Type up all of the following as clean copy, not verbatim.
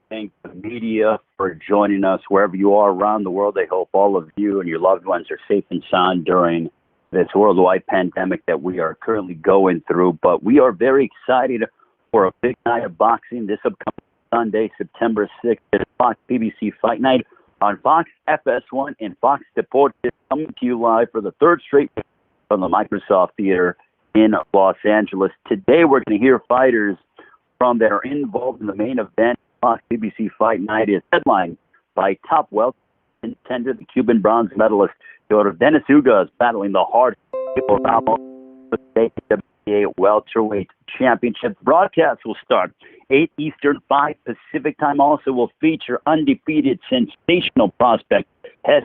thank the media for joining us wherever you are around the world. I hope all of you and your loved ones are safe and sound during this worldwide pandemic that we are currently going through. But we are very excited for a big night of boxing this upcoming Sunday, September 6th, at Fox PBC Fight Night on Fox FS1 and Fox Deportes, coming to you live for the third straight from the Microsoft Theater in Los Angeles. Today we're going to hear fighters that are involved in the main event. Fox PBC Fight Night is headlined by top welterweight contender, the Cuban bronze medalist Yordenis Ugas, battling the hard ABEL Ramos for the WBA welterweight championship. Broadcast will start 8 Eastern, 5 Pacific time. Also will feature undefeated sensational prospect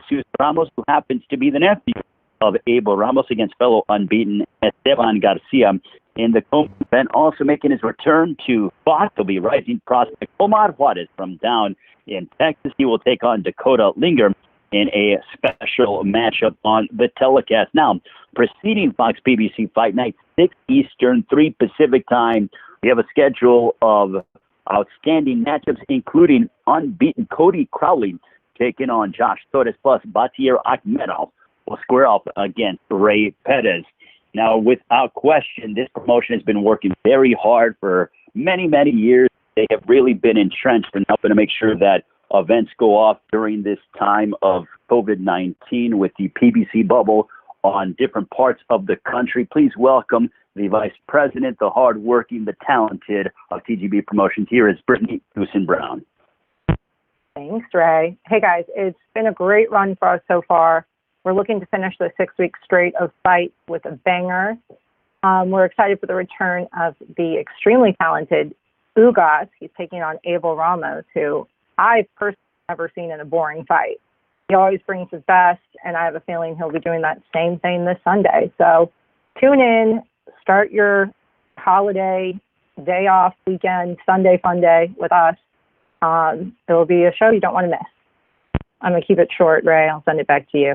Jesus Ramos, who happens to be the nephew of ABEL Ramos, against fellow unbeaten Esteban Garcia. In the event, also making his return to Fox will be rising prospect Omar Juarez from down in Texas. He will take on Dakota Linger in a special matchup on the telecast. Now, preceding Fox PBC Fight Night, 6 Eastern, 3 Pacific time, we have a schedule of outstanding matchups, including unbeaten Cody Crowley taking on Josh Torres, plus Batir Akhmedov will square off against Ray Perez. Now, without question, this promotion has been working very hard for many, many years. They have really been entrenched in helping to make sure that events go off during this time of COVID-19 with the PBC bubble on different parts of the country. Please welcome the Vice President, the hardworking, the talented of TGB Promotions. Here is Brittany Dewson Brown. Thanks, Ray. Hey, guys, it's been a great run for us so far. We're looking to finish the 6-week straight of fights with a banger. We're excited for the return of the extremely talented Ugas. He's taking on ABEL Ramos, who I've personally never seen in a boring fight. He always brings his best, and I have a feeling he'll be doing that same thing this Sunday. So tune in, start your holiday, day off, weekend, Sunday fun day with us. It'll be a show you don't want to miss. I'm going to keep it short, Ray. I'll send it back to you.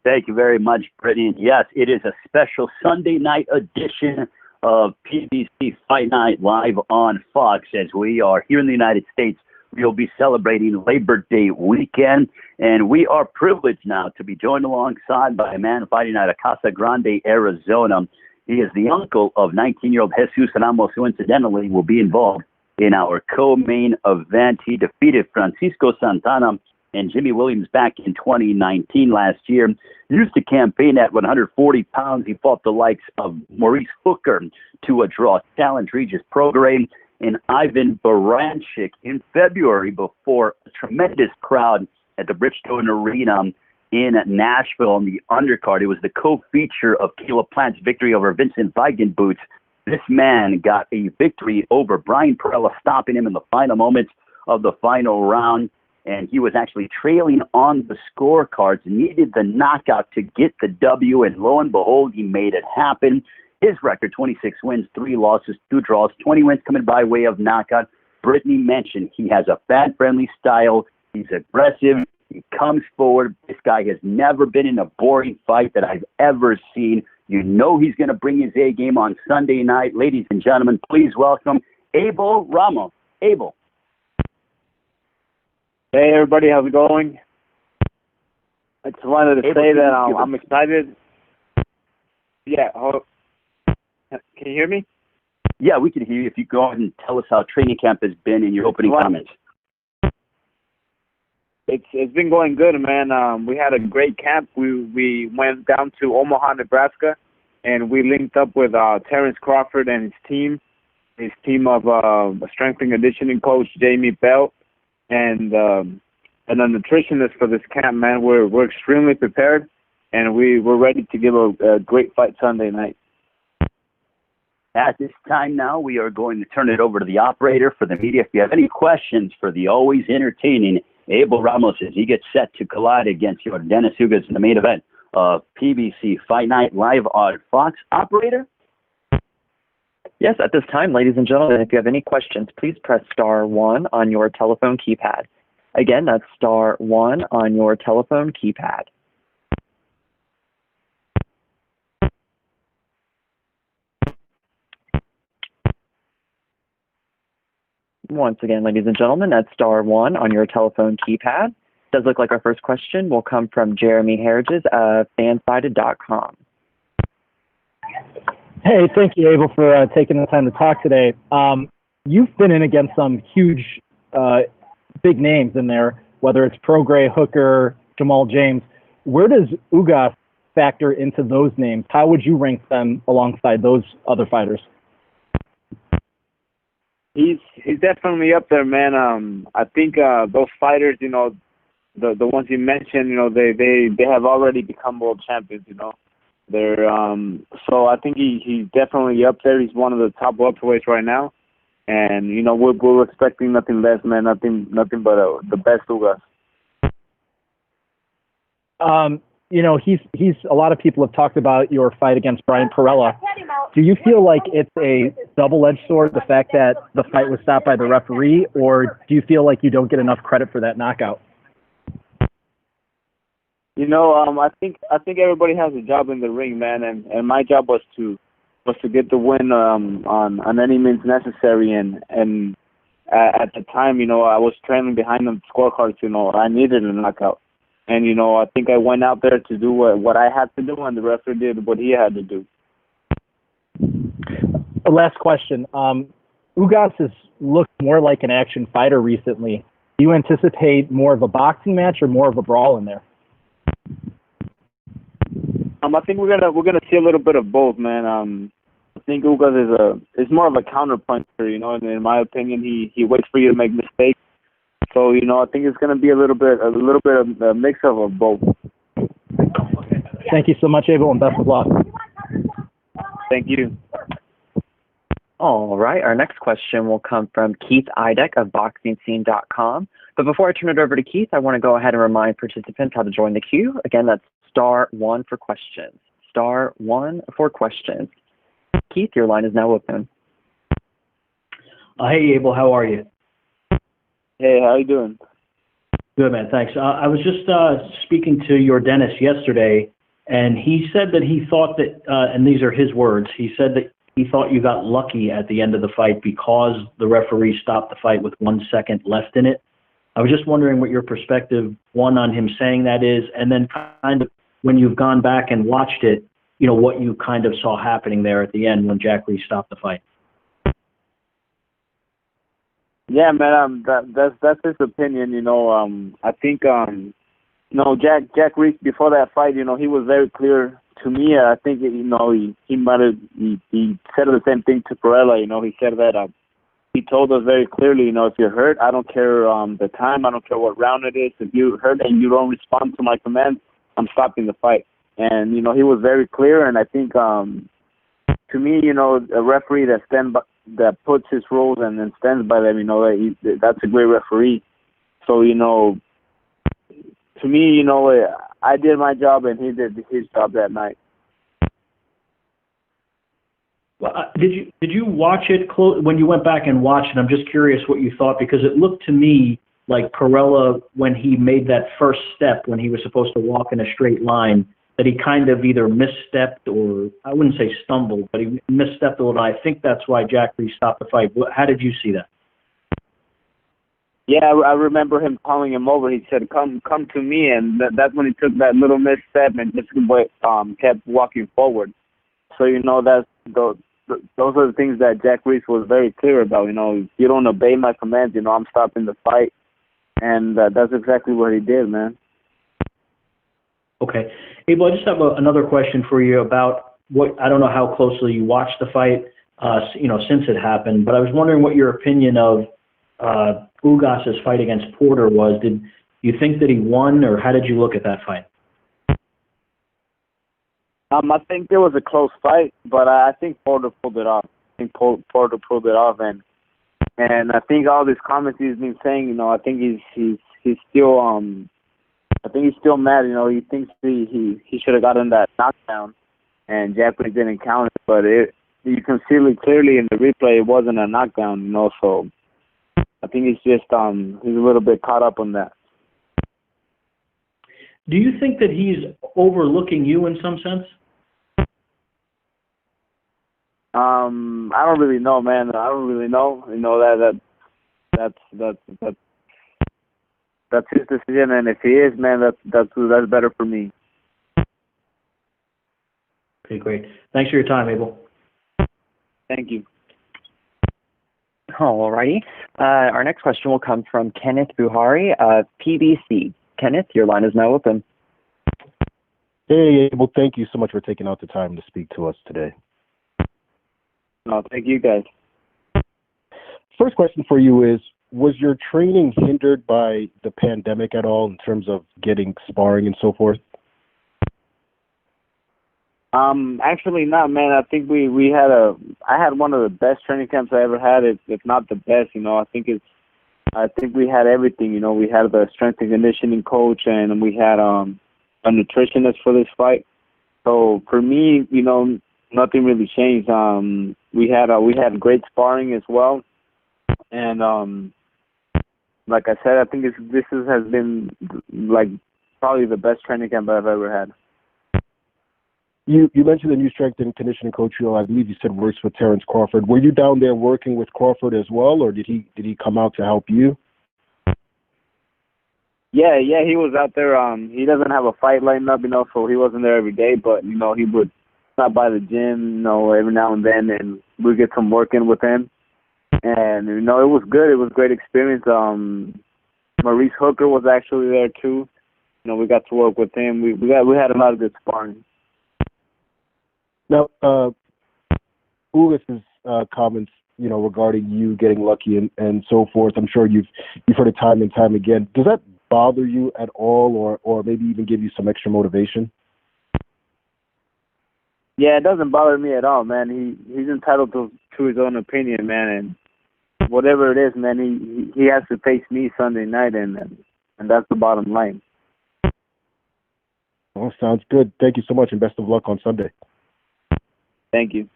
Thank you very much, Brittany. And yes, it is a special Sunday night edition of PBC Fight Night live on Fox. As we are here in the United States, we'll be celebrating Labor Day weekend, and we are privileged now to be joined alongside by a man fighting out of Casa Grande, Arizona. He is the uncle of 19-year-old Jesus Ramos, who incidentally will be involved in our co-main event. He defeated Francisco Santana and Jimmy Williams back in 2019 last year. Used to campaign at 140 pounds. He fought the likes of Maurice Hooker to a draw, challenge Regis Prograis and Ivan Baranchik in February before a tremendous crowd at the Bridgestone Arena in Nashville on the undercard. It was the co-feature of Caleb Plant's victory over Vincent Feigenboots. This man got a victory over Brian Perella, stopping him in the final moments of the final round. And he was actually trailing on the scorecards, needed the knockout to get the W, and lo and behold, he made it happen. His record, 26 wins, 3 losses, 2 draws, 20 wins coming by way of knockout. Brittany mentioned he has a fan-friendly style. He's aggressive. He comes forward. This guy has never been in a boring fight that I've ever seen. You know he's going to bring his A game on Sunday night. Ladies and gentlemen, please welcome ABEL Ramos. ABEL. Hey, everybody, how's it going? I just wanted to say that I'm excited. Yeah, can you hear me? Yeah, we can hear you. If you go ahead and tell us how training camp has been in your opening comments. It's been going good, man. We had a great camp. We went down to Omaha, Nebraska, and we linked up with Terence Crawford and his team of strength and conditioning coach Jamie Belt, and a nutritionist for this camp, man. We're extremely prepared, and we're ready to give a great fight Sunday night. At this time now, we are going to turn it over to the operator for the media. If you have any questions for the always entertaining ABEL Ramos as he gets set to collide against Yordenis Ugas in the main event of PBC Fight Night live on Fox. Operator? Yes, at this time, ladies and gentlemen, if you have any questions, please press star 1 on your telephone keypad. Again, that's star 1 on your telephone keypad. Once again, ladies and gentlemen, that's star one on your telephone keypad. Does look like our first question will come from Jeremy Harridges of fansided.com. Hey, thank you, Abel, for taking the time to talk today. You've been in against some huge, big names in there, whether it's Prograis, Hooker, Jamal James. Where does Ugas factor into those names? How would you rank them alongside those other fighters? He's definitely up there, man. I think those fighters, you know, the ones you mentioned, you know, they have already become world champions, you know. They're so I think he's definitely up there. He's one of the top welterweights right now, and you know we're expecting nothing less, man. Nothing but the best Ugas. You know, he's a lot of people have talked about your fight against Brian Perella. Do you feel like it's a double-edged sword, the fact that the fight was stopped by the referee, or do you feel like you don't get enough credit for that knockout? You know, I think everybody has a job in the ring, man, and my job was to get the win on any means necessary, and at the time, you know, I was trailing behind the scorecards. You know, I needed a knockout. And, you know, I think I went out there to do what I had to do, and the referee did what he had to do. Last question. Ugas has looked more like an action fighter recently. Do you anticipate more of a boxing match or more of a brawl in there? I think we're gonna see a little bit of both, man. I think Ugas is more of a counterpuncher, you know. And in my opinion, he waits for you to make mistakes. So, you know, I think it's going to be a little bit of a mix of both. Thank you so much, Abel, and best of luck. Thank you. All right, our next question will come from Keith Idek of BoxingScene.com. But before I turn it over to Keith, I want to go ahead and remind participants how to join the queue. Again, that's star one for questions. Star one for questions. Keith, your line is now open. Hey, Abel, how are you? Hey, how you doing? Good, man, thanks. I was just speaking to Yordenis yesterday, and he said that he thought that, and these are his words, he said that he thought you got lucky at the end of the fight because the referee stopped the fight with 1 second left in it. I was just wondering what your perspective, one, on him saying that is, and then kind of when you've gone back and watched it, you know, what you kind of saw happening there at the end when Jack Reese stopped the fight. Yeah, man, that's his opinion. You know, I think, you know, Jack Reese before that fight, you know, he was very clear to me. I think, you know, he said the same thing to Perella. You know, he said that he told us very clearly, you know, if you're hurt, I don't care the time, I don't care what round it is. If you're hurt and you don't respond to my commands, I'm stopping the fight. And you know, he was very clear. And I think, to me, you know, a referee that puts his rules and then stands by them, you know, that's a great referee. So, you know, to me, you know, I did my job and he did his job that night. Well, did you watch it when you went back and watched it? I'm just curious what you thought, because it looked to me like Perella, when he made that first step, when he was supposed to walk in a straight line, that he kind of either misstepped or, I wouldn't say stumbled, but he misstepped a little. I think that's why Jack Reese stopped the fight. How did you see that? Yeah, I remember him calling him over. He said, come to me, and that's when he took that little misstep and just kept walking forward. So, you know, those are the things that Jack Reese was very clear about. You know, if you don't obey my commands, you know, I'm stopping the fight. And that's exactly what he did, man. Okay. Abel, I just have another question for you about I don't know how closely you watched the fight, you know, since it happened, but I was wondering what your opinion of Ugas's fight against Porter was. Did you think that he won, or how did you look at that fight? I think it was a close fight, but I think Porter pulled it off. And I think all these comments he's been saying, you know, I think he's still I think he's still mad. You know, he thinks he should have gotten that knockdown, and Jack Reese didn't count it. But you can see it clearly in the replay it wasn't a knockdown. You know, so I think he's just he's a little bit caught up on that. Do you think that he's overlooking you in some sense? I don't really know, man. I don't really know. You know, that's his decision, and if he is, man, that's better for me. Okay, great. Thanks for your time, Abel. Thank you. All righty. Our next question will come from Kenneth Buhari of PBC. Kenneth, your line is now open. Hey, Abel, thank you so much for taking out the time to speak to us today. No, thank you, guys. First question for you is, was your training hindered by the pandemic at all in terms of getting sparring and so forth? Actually not, man. I think I had one of the best training camps I ever had, if not the best, I think we had everything, we had the strength and conditioning coach, and we had a nutritionist for this fight. So for me, nothing really changed. We had great sparring as well, and like I said, I think this has been like probably the best training camp I've ever had. You mentioned the new strength and conditioning coach, I believe you said works with Terence Crawford. Were you down there working with Crawford as well, or did he come out to help you? Yeah, he was out there. He doesn't have a fight lined up, so he wasn't there every day, but he would stop by the gym, every now and then, and we'd get some work in with him. And it was good. It was a great experience. Maurice Hooker was actually there too. We got to work with him. We had a lot of good sparring. Now, Ugas's comments, regarding you getting lucky and so forth, I'm sure you've heard it time and time again. Does that bother you at all, or maybe even give you some extra motivation? Yeah, it doesn't bother me at all, man. He's entitled to his own opinion, man, and whatever it is, man, he has to face me Sunday night, and that's the bottom line. Well, sounds good. Thank you so much, and best of luck on Sunday. Thank you.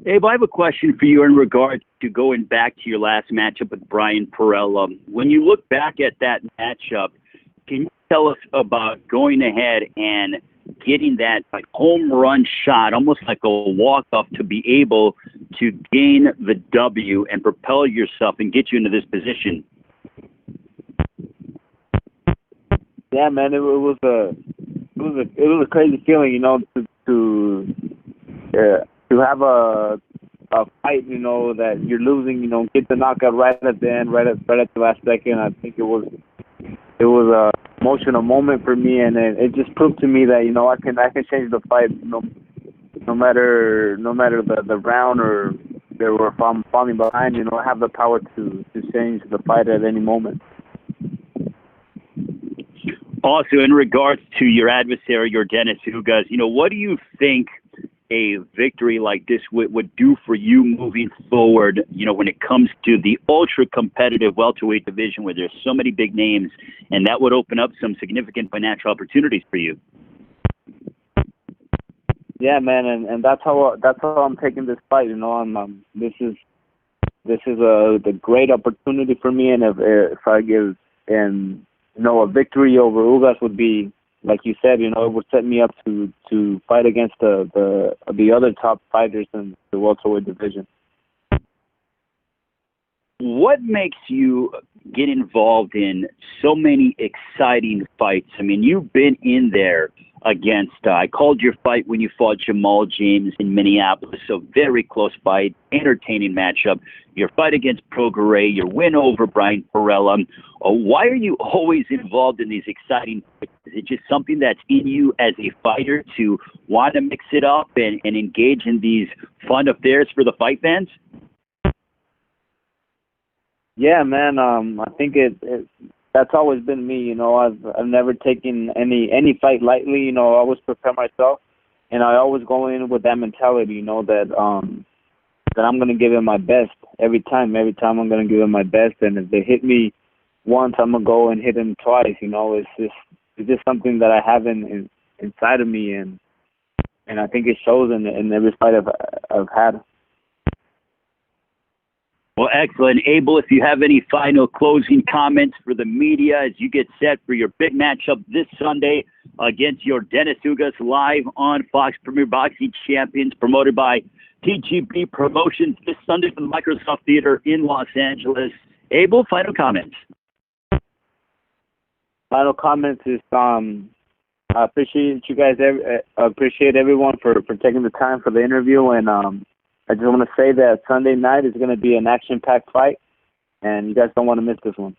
Abe, I have a question for you in regard to going back to your last matchup with Brian Perella. When you look back at that matchup, can you tell us about going ahead and getting that home run shot, almost like a walk-off, to be able to gain the W and propel yourself and get you into this position? Yeah, man, it was a crazy feeling, to have a fight, that you're losing, get the knockout right at the end, right at the last second. I think it was a emotional moment for me, and it just proved to me that I can change the fight, no matter the round or if I'm falling behind. I have the power to change the fight at any moment. Also, in regards to your adversary, Yordenis Ugas, what do you think a victory like this would do for you moving forward, when it comes to the ultra-competitive welterweight division where there's so many big names, and that would open up some significant financial opportunities for you? Yeah, man, and that's how I'm taking this fight. This is a great opportunity for me, and if I give a victory over Ugas would be, like you said, it would set me up to fight against the other top fighters in the welterweight division. What makes you get involved in so many exciting fights? I mean, you've been in there against, I called your fight when you fought Jamal James in Minneapolis, so very close fight, entertaining matchup. Your fight against Prograis, your win over Brian Perella. Why are you always involved in these exciting fights? Is it just something that's in you as a fighter to want to mix it up and engage in these fun affairs for the fight fans? Yeah, man. I think that's always been me. I've never taken any fight lightly. I always prepare myself, and I always go in with that mentality. That I'm gonna give it my best every time. Every time I'm gonna give it my best, and if they hit me once, I'm gonna go and hit them twice. It's just something that I have inside of me, and I think it shows in every fight I've had. Well, excellent. Abel, if you have any final closing comments for the media as you get set for your big matchup this Sunday against Yordenis Ugas live on Fox Premier Boxing Champions, promoted by TGP Promotions this Sunday from the Microsoft Theater in Los Angeles. Abel, final comments. Final comments is I appreciate you guys. Appreciate everyone for taking the time for the interview, and I just want to say that Sunday night is going to be an action-packed fight, and you guys don't want to miss this one.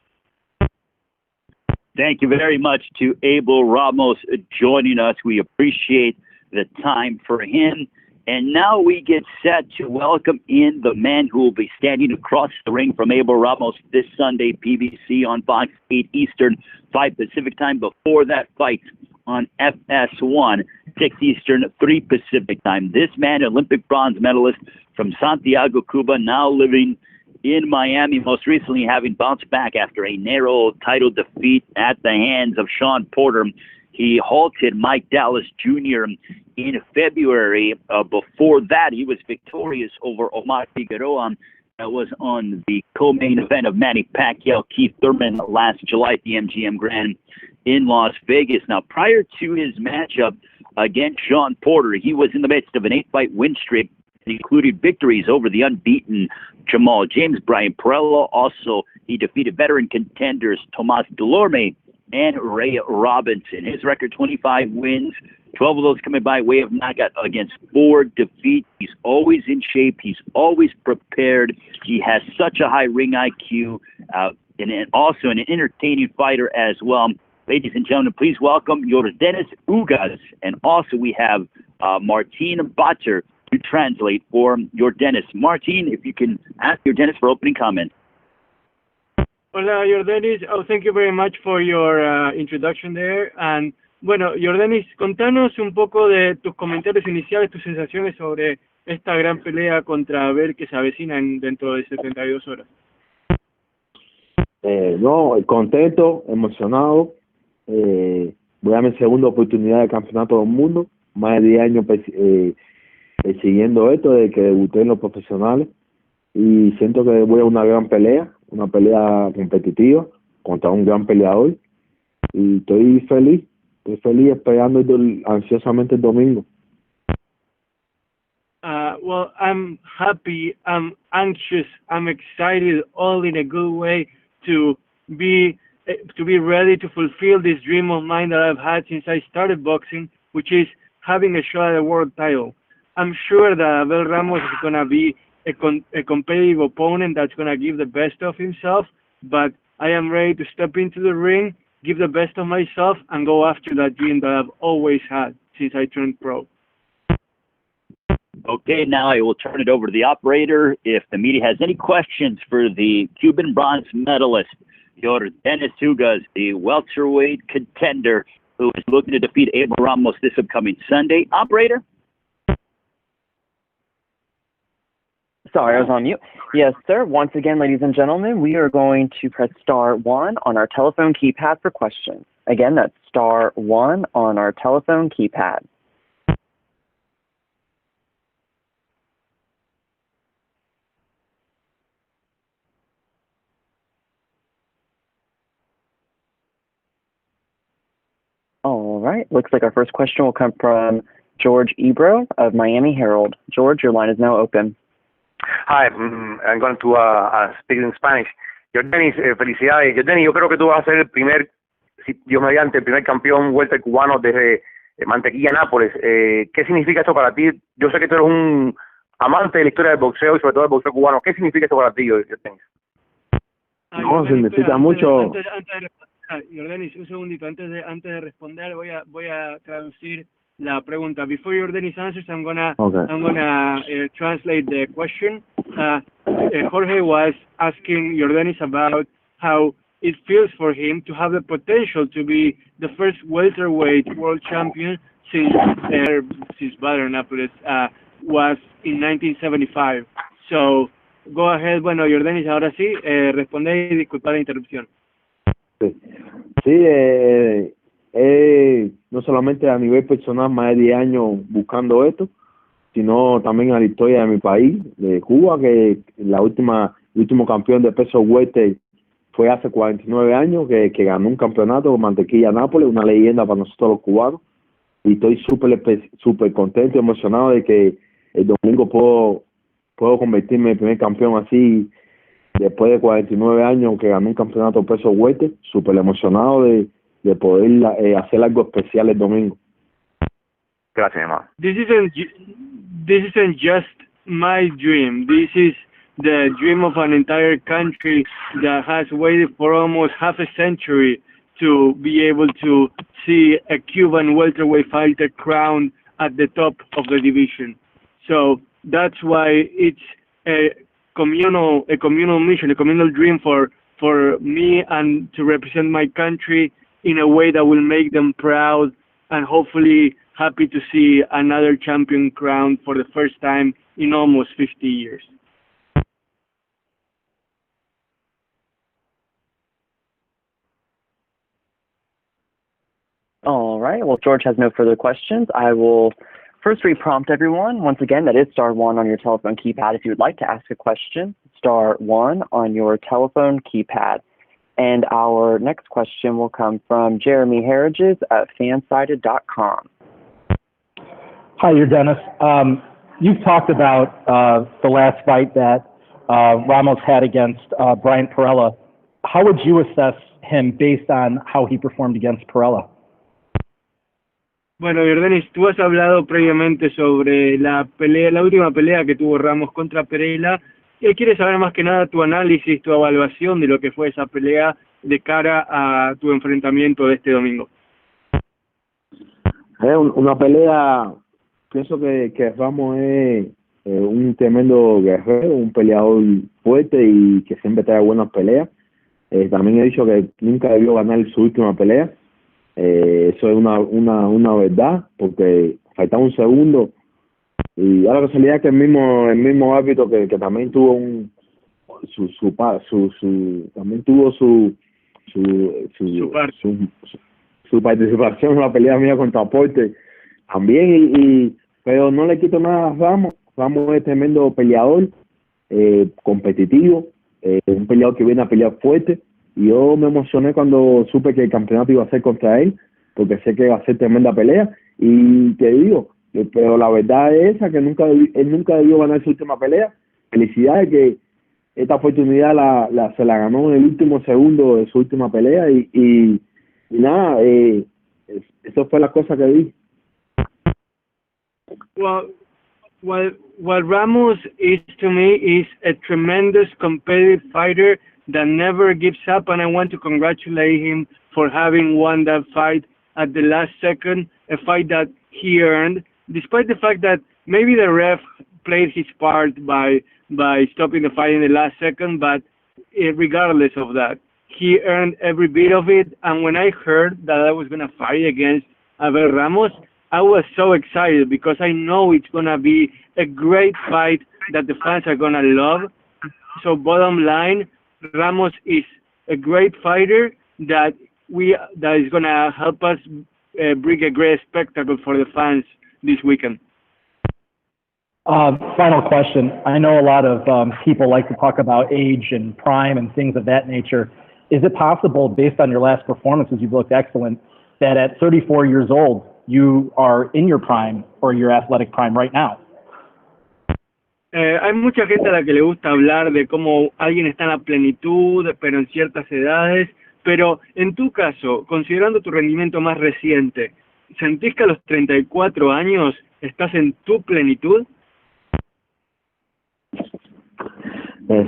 Thank you very much to Abel Ramos joining us. We appreciate the time for him. And now we get set to welcome in the man who will be standing across the ring from Abel Ramos this Sunday, PBC on Fox 8 Eastern, 5 Pacific time. Before that fight on FS1, 6 Eastern, 3 Pacific time. This man, Olympic bronze medalist from Santiago, Cuba, now living in Miami, most recently having bounced back after a narrow title defeat at the hands of Sean Porter. He halted Mike Dallas Jr. in February. Before that, he was victorious over Omar Figueroa. That was on the co-main event of Manny Pacquiao, Keith Thurman last July at the MGM Grand in Las Vegas. Now, prior to his matchup against Sean Porter, he was in the midst of an 8-fight win streak, including victories over the unbeaten Jamal James, Brian Perello. Also, he defeated veteran contenders Tomas Delorme and Ray Robinson. His record, 25 wins, 12 of those coming by way of knockout against 4 defeats. He's always in shape. He's always prepared. He has such a high ring IQ, and also an entertaining fighter as well. Ladies and gentlemen, please welcome Yordenis Ugas. And also we have Martin Bacher to translate for Yordenis. Martin, if you can ask Yordenis for opening comments. Hola, Yordenis. Oh, thank you very much for your introduction there. And bueno, Yordenis, contanos un poco de tus comentarios iniciales, tus sensaciones sobre esta gran pelea contra ABEL que se avecina dentro de 72 horas. No, contento, emocionado. Voy a mi segunda oportunidad de campeonato del mundo. Más de 10 años siguiendo esto desde que debuté en los profesionales. Y siento que voy a una gran pelea, una pelea competitiva contra un gran peleador. Y estoy feliz esperando ansiosamente el domingo. Well, I'm happy, I'm anxious, I'm excited, all in a good way to be ready to fulfill this dream of mine that I've had since I started boxing, which is having a shot at a world title. I'm sure that Abel Ramos is going to be a competitive opponent that's going to give the best of himself, but I am ready to step into the ring, give the best of myself, and go after that dream that I've always had since I turned pro. Okay, now I will turn it over to the operator. If the media has any questions for the Cuban bronze medalist, Yordenis Ugas, the welterweight contender who is looking to defeat Abel Ramos this upcoming Sunday. Operator? Sorry, I was on mute. Yes, sir. Once again, ladies and gentlemen, we are going to press star 1 on our telephone keypad for questions. Again, that's star 1 on our telephone keypad. All right. Looks like our first question will come from George Ebro of Miami Herald. George, your line is now open. Hi, I'm going to speak in Spanish. Yordenis, felicidades. Yordenis, yo creo que tú vas a ser el primer, si Dios mediante, el primer campeón welter cubano desde Mantequilla, Nápoles. ¿Qué significa esto para ti? Yo sé que tú eres un amante de la historia del boxeo y sobre todo del boxeo cubano. ¿Qué significa esto para ti, Yordenis? No, significa mucho. Yordenis, un segundito, antes de responder voy a traducir la pregunta. Before Yordenis answers, I'm gonna translate the question. Jorge was asking Yordenis about how it feels for him to have the potential to be the first welterweight world champion since Valder Nápoles was in 1975. So go ahead. Bueno, Yordenis, ahora sí, responde y disculpa la interrupción. Sí, no solamente a nivel personal, más de 10 años buscando esto, sino también a la historia de mi país, de Cuba, que el último campeón de peso welter fue hace 49 años, que ganó un campeonato con Mantequilla Nápoles, una leyenda para nosotros los cubanos, y estoy súper contento y emocionado de que el domingo puedo convertirme en el primer campeón así, después de 49 años que gané un campeonato peso welter, súper emocionado de poder hacer algo especial el domingo. Gracias, hermano. This isn't just my dream. This is the dream of an entire country that has waited for almost half a century to be able to see a Cuban welterweight fighter crowned at the top of the division. So that's why it's a communal mission, a communal dream for me and to represent my country in a way that will make them proud and hopefully happy to see another champion crowned for the first time in almost 50 years. All right. Well, George has no further questions. I will first re-prompt everyone. Once again, that is *1 on your telephone keypad if you would like to ask a question. *1 on your telephone keypad. And our next question will come from Jeremy Harriges at fansided.com. Hi, Yordenis. You've talked about the last fight that Ramos had against Brian Perella. How would you assess him based on how he performed against Perella? Bueno, Yordenis, tú has hablado previamente sobre la última pelea que tuvo Ramos contra Pereira, y él quiere saber más que nada tu análisis, tu evaluación de lo que fue esa pelea de cara a tu enfrentamiento de este domingo. Una pelea, pienso que Ramos es un tremendo guerrero, un peleador fuerte y que siempre trae buenas peleas. También he dicho que nunca debió ganar su última pelea. Eso es una verdad, porque faltaba un segundo y a la casualidad que el mismo árbitro que también tuvo su participación en la pelea mía contra Porter también, pero no le quito nada a Ramos. Ramos es tremendo peleador, competitivo, un peleador que viene a pelear fuerte. Yo me emocioné cuando supe que el campeonato iba a ser contra él, porque sé que va a ser tremenda pelea. Y te digo, pero la verdad es esa, que él nunca debió ganar su última pelea. Felicidades que esta oportunidad se la ganó en el último segundo de su última pelea. Y nada, eso fue la cosa que vi. Well, what Ramos is to me is a tremendous competitive fighter that never gives up, and I want to congratulate him for having won that fight at the last second, a fight that he earned, despite the fact that maybe the ref played his part by stopping the fight in the last second, but regardless of that, he earned every bit of it. And when I heard that I was going to fight against ABEL Ramos, I was so excited because I know it's going to be a great fight that the fans are going to love. So bottom line, Ramos is a great fighter that is going to help us bring a great spectacle for the fans this weekend. Final question. I know a lot of people like to talk about age and prime and things of that nature. Is it possible, based on your last performances, you've looked excellent, that at 34 years old, you are in your prime or your athletic prime right now? Hay mucha gente a la que le gusta hablar de cómo alguien está en la plenitud, pero en ciertas edades. Pero en tu caso, considerando tu rendimiento más reciente, ¿sentís que a los 34 años estás en tu plenitud?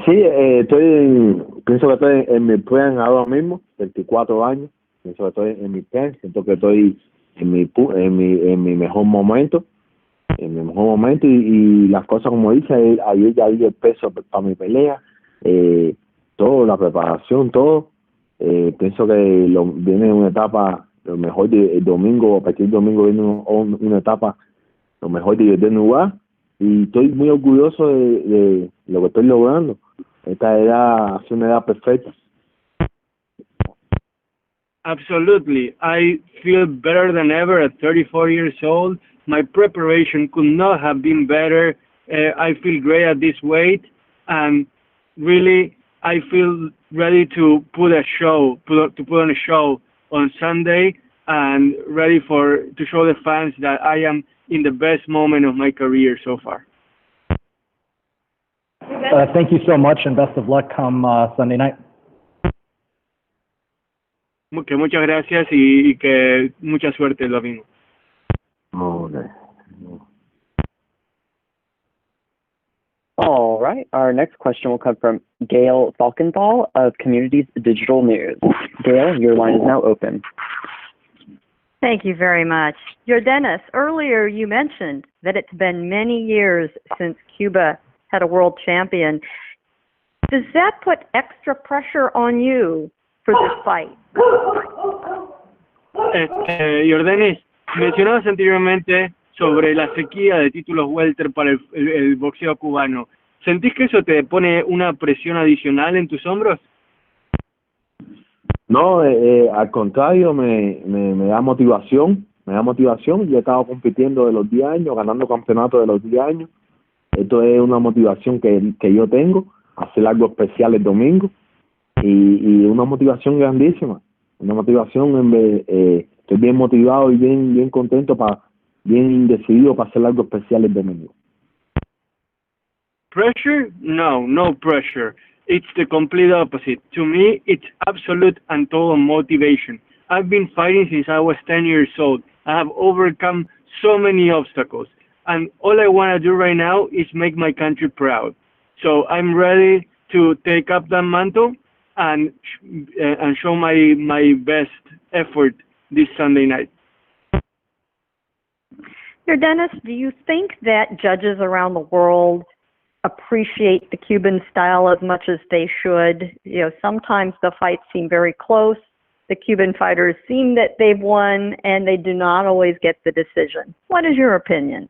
Sí, pienso que estoy en mi prime ahora mismo, 24 años. Pienso que estoy en mi prime, siento que estoy en mi mejor momento. Y las cosas, como dice, ayer ya di el peso para mi pelea, todo, la preparación, todo. Pienso que viene una etapa, lo mejor el domingo, a partir del domingo viene una etapa, lo mejor de YORDENIS UGAS, y estoy muy orgulloso de lo que estoy logrando. Esta edad es una edad perfecta. Absolutely. I feel better than ever at 34 years old. My preparation could not have been better. I feel great at this weight, and really I feel ready to put on a show on Sunday, and ready to show the fans that I am in the best moment of my career so far. Thank you so much, and best of luck come Sunday night. Que muchas gracias y que mucha suerte el domingo. Okay. All right. Our next question will come from Gail Falkenthal of Communities Digital News. Gail, your line is now open. Thank you very much. Yordenis, earlier you mentioned that it's been many years since Cuba had a world champion. Does that put extra pressure on you for this fight? Yordenis, mencionabas anteriormente sobre la sequía de títulos welter para el boxeo cubano. ¿Sentís que eso te pone una presión adicional en tus hombros? No, al contrario, me da motivación, Yo he estado compitiendo de los 10 años, ganando campeonatos de los 10 años. Esto es una motivación que yo tengo, hacer algo especial el domingo, y una motivación grandísima, estoy bien motivado y bien contento, bien decidido para hacer algo especial el domingo. Pressure? No pressure. It's the complete opposite. To me, it's absolute and total motivation. I've been fighting since I was 10 years old. I have overcome so many obstacles. And all I want to do right now is make my country proud. So I'm ready to take up that mantle and show my best effort this Sunday night. Yordenis, do you think that judges around the world appreciate the Cuban style as much as they should? You know, sometimes the fights seem very close. The Cuban fighters seem that they've won, and they do not always get the decision. What is your opinion?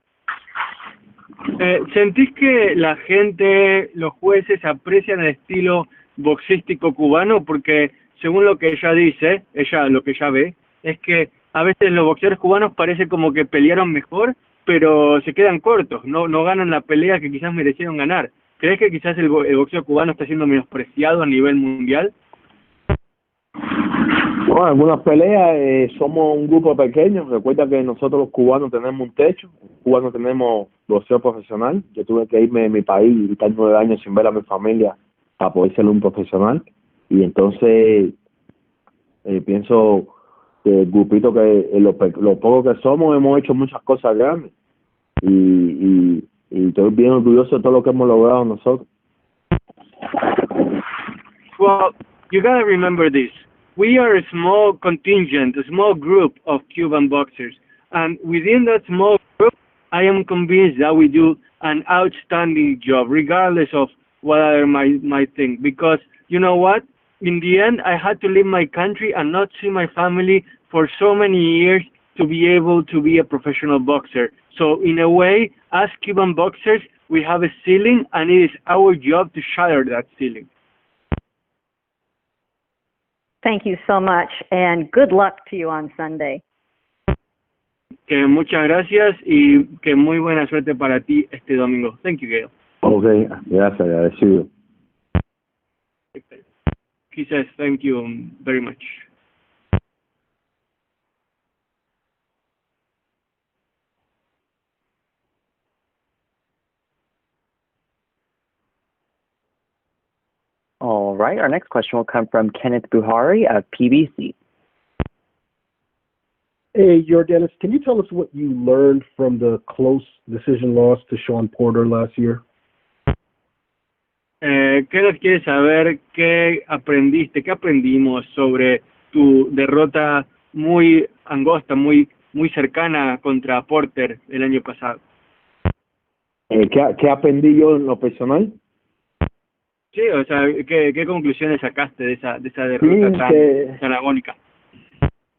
¿Sentís que la gente, los jueces aprecian el estilo boxístico cubano? Porque según lo que ella dice, lo que ella ve, es que a veces los boxeadores cubanos parece como que pelearon mejor, pero se quedan cortos, no ganan la pelea que quizás merecieron ganar. ¿Crees que quizás el boxeo cubano está siendo menospreciado a nivel mundial? Bueno, en algunas peleas somos un grupo pequeño. Recuerda que nosotros los cubanos tenemos un techo. Los cubanos tenemos boxeo profesional. Yo tuve que irme de mi país y estar 9 años sin ver a mi familia para poder ser un profesional. Y entonces pienso que el grupito lo poco que somos, hemos hecho muchas cosas grandes. Y estoy bien orgulloso de todo lo que hemos logrado nosotros. Well, you gotta remember this. We are a small contingent, a small group of Cuban boxers. And within that small group, I am convinced that we do an outstanding job, regardless of what others might think. Because, you know what? In the end, I had to leave my country and not see my family for so many years to be able to be a professional boxer. So, in a way, as Cuban boxers, we have a ceiling, and it is our job to shatter that ceiling. Thank you so much, and good luck to you on Sunday. Que muchas gracias y que muy buena suerte para ti este domingo. Thank you, Gail. Okay, gracias, agradecido. He says thank you very much. All right. Our next question will come from Kenneth Buhari of PBC. Hey, Yordenis, can you tell us what you learned from the close decision loss to Sean Porter last year? Kenneth quiere saber qué aprendimos sobre tu derrota muy angosta, muy cercana contra Porter el año pasado. ¿Qué aprendí yo en lo personal? Sí, o sea, ¿qué conclusiones sacaste de esa derrota tan agónica?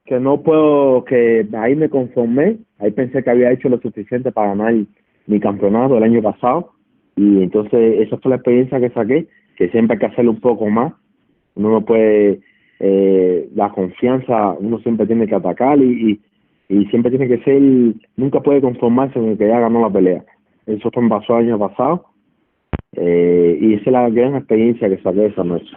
Que ahí me conformé, ahí pensé que había hecho lo suficiente para ganar mi campeonato el año pasado, y entonces esa fue la experiencia que saqué, que siempre hay que hacerlo un poco más. Uno no puede, la confianza, uno siempre tiene que atacar y siempre tiene que ser, nunca puede conformarse con el que ya ganó la pelea. Eso fue pasó el año pasado. Y esa es la gran experiencia que saqué esa noche.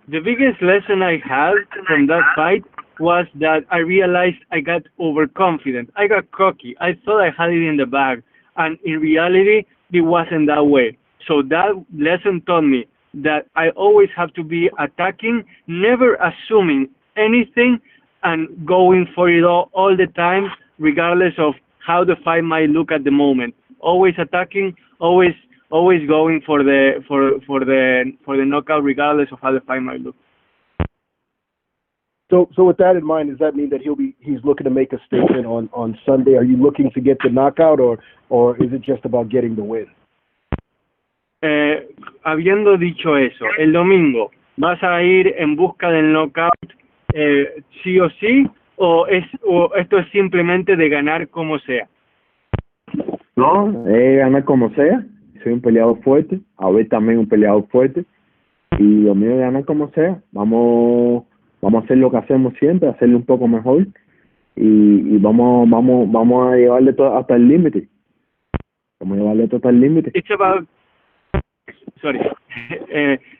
The biggest lesson I had from that fight was that I realized I got overconfident. I got cocky. I thought I had it in the bag, and in reality, it wasn't that way. So that lesson taught me that I always have to be attacking, never assuming anything, and going for it all the time, regardless of how the fight might look at the moment. Always attacking, always going for the knockout, regardless of how the fight might look. So with that in mind, does that mean that he's looking to make a statement on Sunday? Are you looking to get the knockout, or is it just about getting the win? Habiendo dicho eso, el domingo, ¿vas a ir en busca del knockout sí o sí, o esto es simplemente de ganar como sea? No, ganar como sea. Soy un peleador fuerte, Abel también un peleador fuerte, y lo mío es ganar como sea. Vamos a hacer lo que hacemos siempre, hacerlo un poco mejor, y vamos a llevarle todo hasta el límite. Vamos a llevarle todo hasta el límite.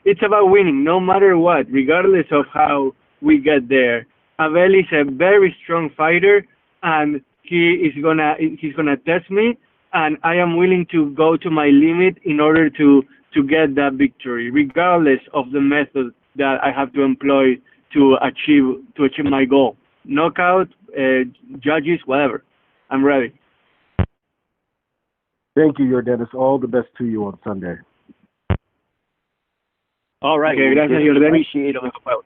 It's about winning, no matter what, regardless of how we get there. Abel is a very strong fighter, and he's gonna test me, and I am willing to go to my limit in order to get that victory, regardless of the method that I have to employ to achieve my goal. Knockout, judges, whatever. I'm ready. Thank you, Yordenis. All the best to you on Sunday. All right. Okay, gracias, Yordenis. Appreciate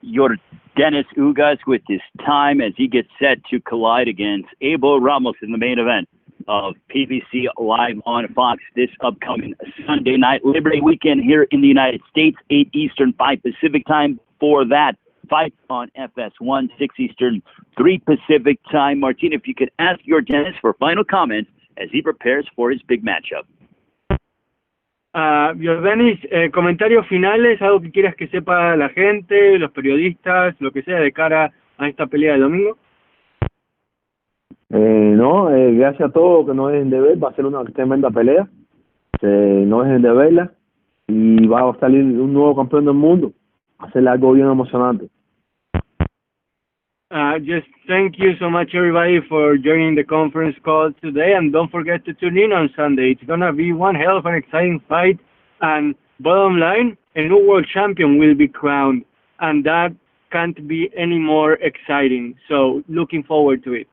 Yordenis Ugas with his time as he gets set to collide against ABEL Ramos in the main event of PBC Live on Fox this upcoming Sunday night, Labor Day weekend here in the United States, 8 Eastern, 5 Pacific time. For that fight on FS1, 6 Eastern, 3 Pacific time. Martina, if you could ask Yordenis for final comments as he prepares for his big matchup. Yordenis, comentarios finales, algo que quieras que sepa la gente, los periodistas, lo que sea de cara a esta pelea de domingo. No, gracias a todos que no dejen de ver, va a ser una tremenda pelea, no dejen de verla, y va a salir un nuevo campeón del mundo, va a ser algo bien emocionante. Just thank you so much, everybody, for joining the conference call today, and don't forget to tune in on Sunday. It's going to be one hell of an exciting fight, and bottom line, a new world champion will be crowned, and that can't be any more exciting. So looking forward to it.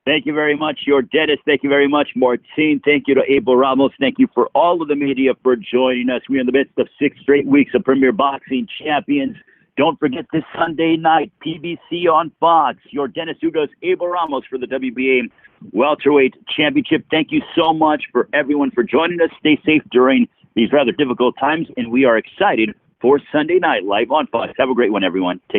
Thank you very much, Yordenis. Thank you very much, Martin. Thank you to ABEL Ramos. Thank you for all of the media for joining us. We're in the midst of 6 straight weeks of Premier Boxing Champions. Don't forget this Sunday night, PBC on Fox. Yordenis Ugas, ABEL Ramos for the WBA Welterweight Championship. Thank you so much for everyone for joining us. Stay safe during these rather difficult times, and we are excited for Sunday night live on Fox. Have a great one, everyone. Take care.